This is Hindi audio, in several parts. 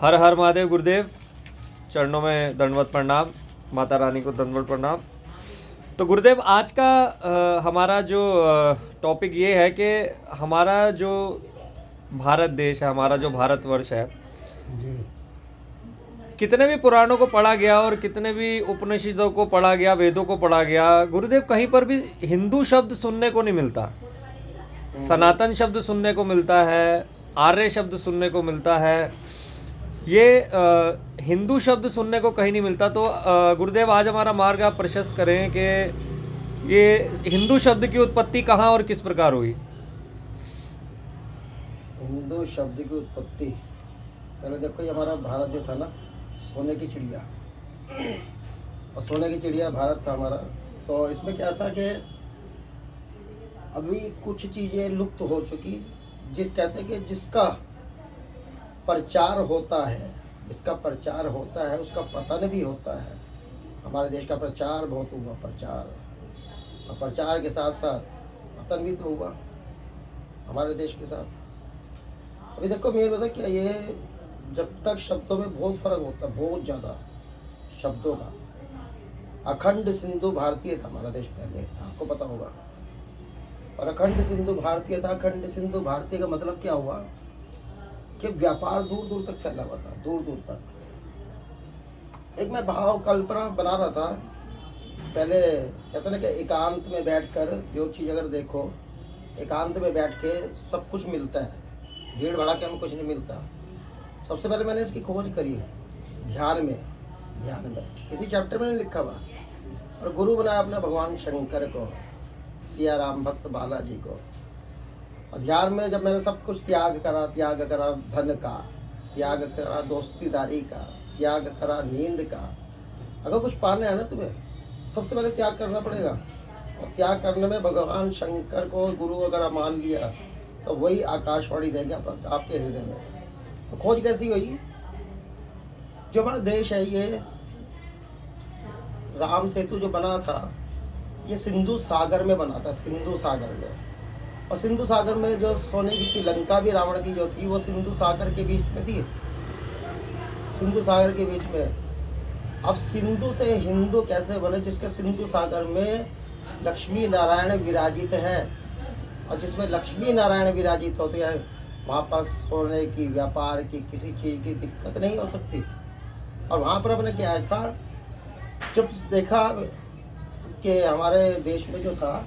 हर हर महादेव गुरुदेव, चरणों में दंडवत प्रणाम, माता रानी को दंडवत प्रणाम। तो गुरुदेव, आज का हमारा जो टॉपिक ये है कि हमारा जो भारत देश है, हमारा जो भारतवर्ष है, कितने भी पुराणों को पढ़ा गया और कितने भी उपनिषदों को पढ़ा गया, वेदों को पढ़ा गया, गुरुदेव कहीं पर भी हिंदू शब्द सुनने को नहीं मिलता। सनातन शब्द सुनने को मिलता है, आर्य शब्द सुनने को मिलता है, ये हिंदू शब्द सुनने को कहीं नहीं मिलता। तो गुरुदेव, आज हमारा मार्ग आप प्रशस्त करें कि ये हिंदू शब्द की उत्पत्ति कहाँ और किस प्रकार हुई। हिंदू शब्द की उत्पत्ति, पहले देखो ये हमारा भारत जो था ना, सोने की चिड़िया, और सोने की चिड़िया भारत था हमारा। तो इसमें क्या था कि अभी कुछ चीज़ें लुप्त हो चुकी, कहते हैं कि जिसका प्रचार होता है, जिसका प्रचार होता है उसका पतन भी होता है। हमारे देश का प्रचार बहुत हुआ, और प्रचार के साथ साथ पतन भी तो हुआ हमारे देश के साथ। अभी देखो मेरे बता क्या, ये जब तक शब्दों में बहुत फर्क होता है, बहुत ज़्यादा शब्दों का। अखंड सिंधु भारतीय था हमारा देश पहले, आपको पता होगा। और अखंड सिंधु भारतीय था। अखंड सिंधु भारतीय का मतलब क्या हुआ कि व्यापार दूर दूर तक फैला हुआ था, दूर दूर तक। एक मैं भाव कल्पना बना रहा था पहले, कहते ना कि एकांत में बैठकर जो चीज़ अगर देखो, एकांत में बैठ के सब कुछ मिलता है, भीड़ भड़ाके में कुछ नहीं मिलता। सबसे पहले मैंने इसकी खोज करी ध्यान में किसी चैप्टर में नहीं लिखा हुआ, और गुरु बनाया अपना भगवान शंकर को, सिया राम भक्त बालाजी को। और ध्यान में जब मैंने सब कुछ त्याग करा धन का, त्याग करा दोस्तीदारी का, त्याग करा नींद का। अगर कुछ पाना है ना तुम्हें, सबसे पहले त्याग करना पड़ेगा। और त्याग करने में भगवान शंकर को गुरु अगर मान लिया तो वही आकाशवाणी देंगे आपके हृदय में। तो खोज कैसी हुई, जो हमारा देश है ये राम सेतु जो बना था, ये सिंधु सागर में बना था, सिंधु सागर में। और सिंधु सागर में जो सोने की लंका भी रावण की जो थी, वो सिंधु सागर के बीच में थी, सिंधु सागर के बीच में। अब सिंधु से हिंदू कैसे बने, जिसके सिंधु सागर में लक्ष्मी नारायण विराजित हैं, और जिसमें लक्ष्मी नारायण विराजित होते हैं, वहाँ पर सोने की, व्यापार की, किसी चीज़ की दिक्कत नहीं हो सकती। और वहाँ पर अपने क्या था, जब देखा कि हमारे देश में जो था,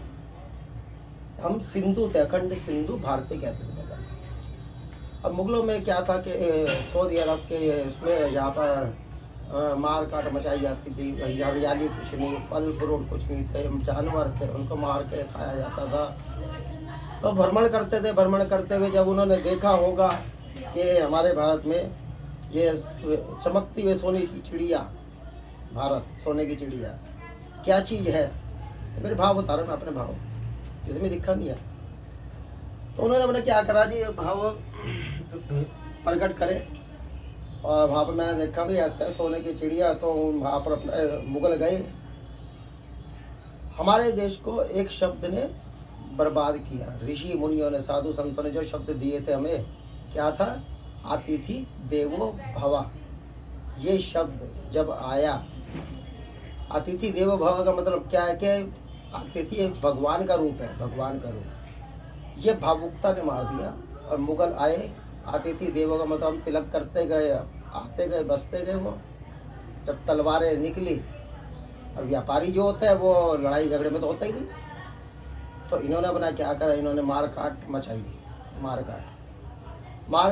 हम सिंधु थे, अखंड सिंधु भारतीय कहते थे पहले। और मुगलों में क्या था कि सऊदी अरब के उसमें यहाँ पर मार काट मचाई जाती थी, हरियाली कुछ नहीं, फल फ्रूट कुछ नहीं थे, जानवर थे, उनको मार के खाया जाता था। तो भ्रमण करते हुए जब उन्होंने देखा होगा कि हमारे भारत में ये चमकती हुई सोने की चिड़िया, भारत सोने की चिड़िया क्या चीज़ है, तो मेरे भाव बता रहा हूँ मैं, अपने भाव, जिसमें लिखा नहीं है। तो उन्होंने अपने क्या करा जी, भाव प्रकट करे। और वहाँ पर मैंने देखा भी ऐसा सोने की चिड़िया, तो वहाँ पर अपने मुगल गए, हमारे देश को एक शब्द ने बर्बाद किया। ऋषि मुनियों ने, साधु संतों ने जो शब्द दिए थे हमें, क्या था, अतिथि देवो भव। ये शब्द जब आया, अतिथि देवो भव का मतलब क्या है कि अतिथि एक भगवान का रूप है, भगवान का रूप। ये भावुकता ने मार दिया। और मुगल आए, अतिथि देवो का मतलब हम तिलक करते गए, आते गए, बसते गए। वो जब तलवारें निकली, और व्यापारी जो होता है वो लड़ाई झगड़े में तो होता ही नहीं, तो इन्होंने अपना क्या करा, इन्होंने मार काट मचाई, मार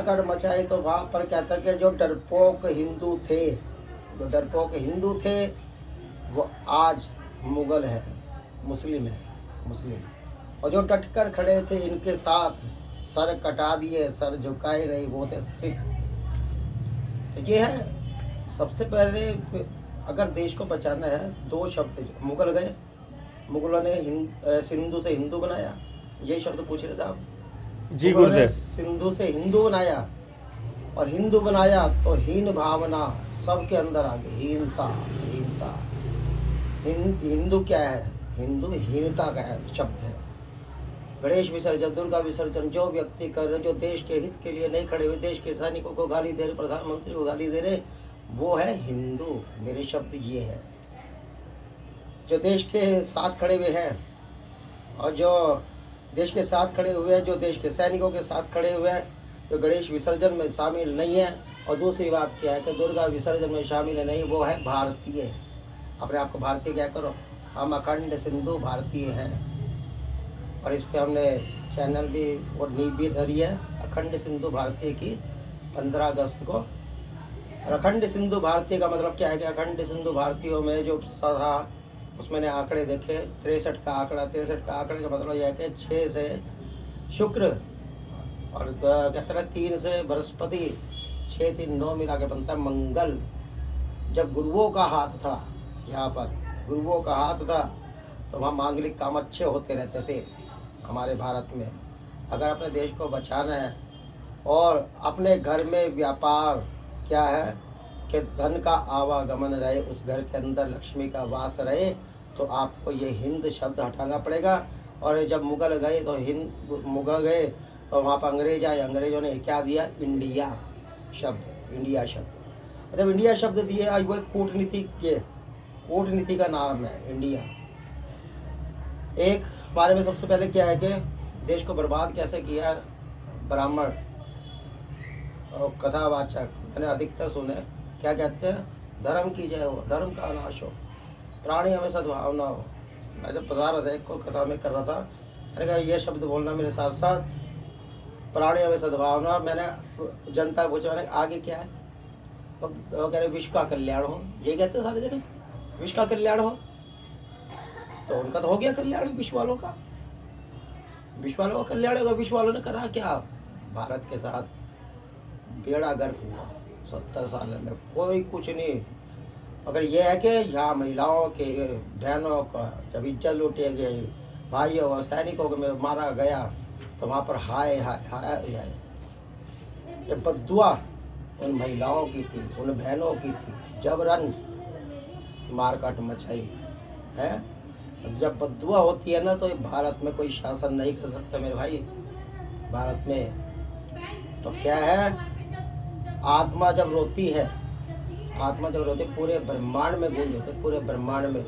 काट मचाई। तो वहाँ पर क्या था कि जो डरपोक हिंदू थे, वो आज मुगल हैं, मुस्लिम। और जो डटकर खड़े थे इनके साथ, सर कटा दिए, सर झुकाए नहीं, वो थे सिख। तो ये है, सबसे पहले अगर देश को बचाना है, दो शब्द, मुगल गए, मुगलों ने सिंधु से हिंदू बनाया, यही शब्द पूछ रहे थे आप जी गुरुदेव। सिंधु से हिंदू बनाया, और हिंदू बनाया तो हीन भावना सबके अंदर आ गई, हीनता। हिंदू क्या है, हिंदू हीनता का है शब्द है। गणेश विसर्जन, दुर्गा विसर्जन जो व्यक्ति कर रहे, जो देश के हित के लिए नहीं खड़े हुए, देश के सैनिकों को गाली दे रहे, प्रधानमंत्री को गाली दे रहे, वो है हिंदू। मेरे शब्द ये है। जो देश के साथ खड़े हुए हैं और जो देश के साथ खड़े हुए हैं, जो देश के सैनिकों के साथ खड़े हुए हैं, जो गणेश विसर्जन में शामिल नहीं है, और दूसरी बात क्या है कि दुर्गा विसर्जन में शामिल नहीं, वो है भारतीय। अपने आप को भारतीय क्या करो, हम अखंड सिंधु भारतीय हैं। और इस पे हमने चैनल भी और नींव भी धरी है अखंड सिंधु भारतीय की 15 अगस्त को। और अखंड सिंधु भारतीय का मतलब क्या है कि अखंड सिंधु भारतीयों में जो सदा उसमें मैंने आंकड़े देखे, 63 का आंकड़ा, 63 का आंकड़े का मतलब यह है कि 6 से शुक्र और कहते हैं 3 से बृहस्पति, 6 3 9 मिला के बनता है मंगल। जब गुरुओं का हाथ था, यहाँ पर गुरुओं का हाथ था, तो वहाँ मांगलिक काम अच्छे होते रहते थे हमारे भारत में। अगर अपने देश को बचाना है और अपने घर में व्यापार क्या है कि धन का आवागमन रहे, उस घर के अंदर लक्ष्मी का वास रहे, तो आपको ये हिंद शब्द हटाना पड़ेगा। और जब मुगल गए तो मुगल गए तो वहाँ पर अंग्रेज आए, अंग्रेजों ने क्या दिया, इंडिया शब्द, इंडिया शब्द। जब इंडिया शब्द दिए, आज वो कूटनीति का नाम है इंडिया। एक बारे में सबसे पहले क्या है कि देश को बर्बाद कैसे किया ब्राह्मण और कथावाचक, मैंने अधिकतर सुने, क्या कहते हैं, धर्म की जय हो, धर्म का नाश हो, प्राणी हमें सद्भावना हो। मैं जब बता रहा था, एक को कथा में कर रहा था, मैंने कहा ये शब्द बोलना मेरे साथ साथ, प्राणी हमें सद्भावना। मैंने जनता पूछा, मैंने आगे क्या है, वो कह रहे विश्व का कल्याण हो। ये कहते हैं सारे जने, विश्व का कल्याण हो, तो उनका तो हो गया कल्याण, विश्व वालों का, विश्व वालों का कल्याण होगा। विश्व वालों ने करा क्या, भारत के साथ बेड़ा गर्क हुआ 70 साल में, कोई कुछ नहीं। अगर ये है कि यहाँ महिलाओं के, बहनों का जब इज्जत लूटी गई, भाइयों और सैनिकों को में मारा गया, तो वहाँ पर हाय हाय हाय हाय, ये बद्दुआ उन महिलाओं की थी, उन बहनों की थी, जबरन मारकाट मचाई है। जब बद्दुआ होती है ना, तो भारत में कोई शासन नहीं कर सकता मेरे भाई। भारत में तो क्या है, आत्मा जब रोती है, आत्मा जब रोती है, पूरे ब्रह्मांड में गूंज होते, पूरे ब्रह्मांड में।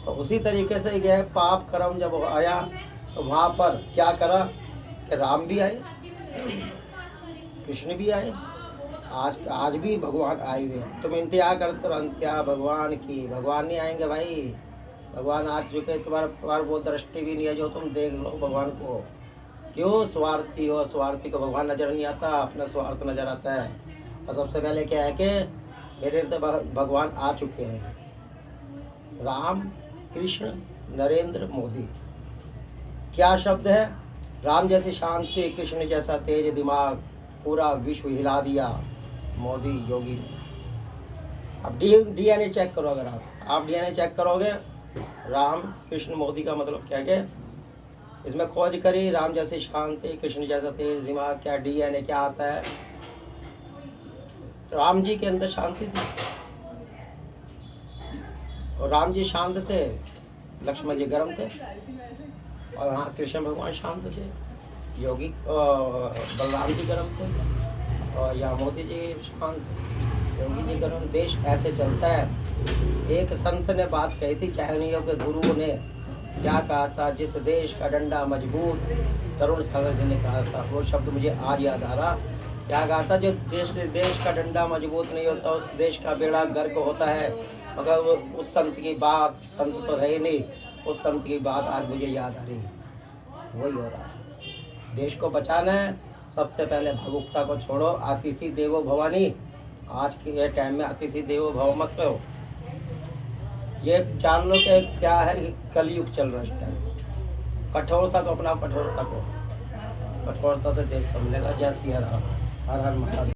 तो उसी तरीके से यह पाप कर्म जब आया, तो वहाँ पर क्या करा कि राम भी आए, कृष्ण भी आए, आज भी भगवान आए हुए हैं। तुम इंतजार करते रहो अंत्या भगवान की, भगवान नहीं आएंगे भाई, भगवान आ चुके। तुम्हारा वो दृष्टि भी नहीं है जो तुम देख लो भगवान को। क्यों स्वार्थी हो, स्वार्थी को भगवान नजर नहीं आता, अपना स्वार्थ नजर आता है। और सबसे पहले क्या है कि मेरे तो भगवान आ चुके हैं, राम कृष्ण नरेंद्र मोदी। क्या शब्द है, राम जैसी शांति, कृष्ण जैसा तेज दिमाग, पूरा विश्व हिला दिया मोदी योगी ने। अब डीएनए चेक करो, अगर आप डीएनए चेक करोगे, राम कृष्ण मोदी का मतलब क्या है, इसमें खोज करी, राम जैसी शांति, कृष्ण जैसा तेज दिमाग, क्या डीएनए क्या आता है। राम जी के अंदर शांति थी और राम जी शांत थे, लक्ष्मण जी गर्म थे, और हाँ कृष्ण भगवान शांत थे, योगी बलराम जी गर्म थे, और यहाँ मोदी जी शांत थे, योगी जी गर्म। देश ऐसे चलता है। एक संत ने बात कही थी, चाहनियों के गुरु ने क्या कहा था, जिस देश का डंडा मजबूत, तरुण सागर जी ने कहा था, वो शब्द मुझे आज याद आ रहा। क्या कहा था, जो देश का डंडा मजबूत नहीं होता, उस देश का बेड़ा गर्क होता है। मगर उस संत की बात, संत तो रहे नहीं, उस संत की बात आज मुझे याद आ रही है। वही हो रहा है, देश को बचाना है, सबसे पहले भावुकता को छोड़ो, अतिथि देवो भवानी। आज के टाइम में अतिथि देवो भव मत करो। ये जान लो कि क्या है कि कलयुग चल रहा है इस टाइम। कठोरता को अपना, कठोरता को, कठोरता से देश संभलेगा। जय सिया राम, हर हर महादेव।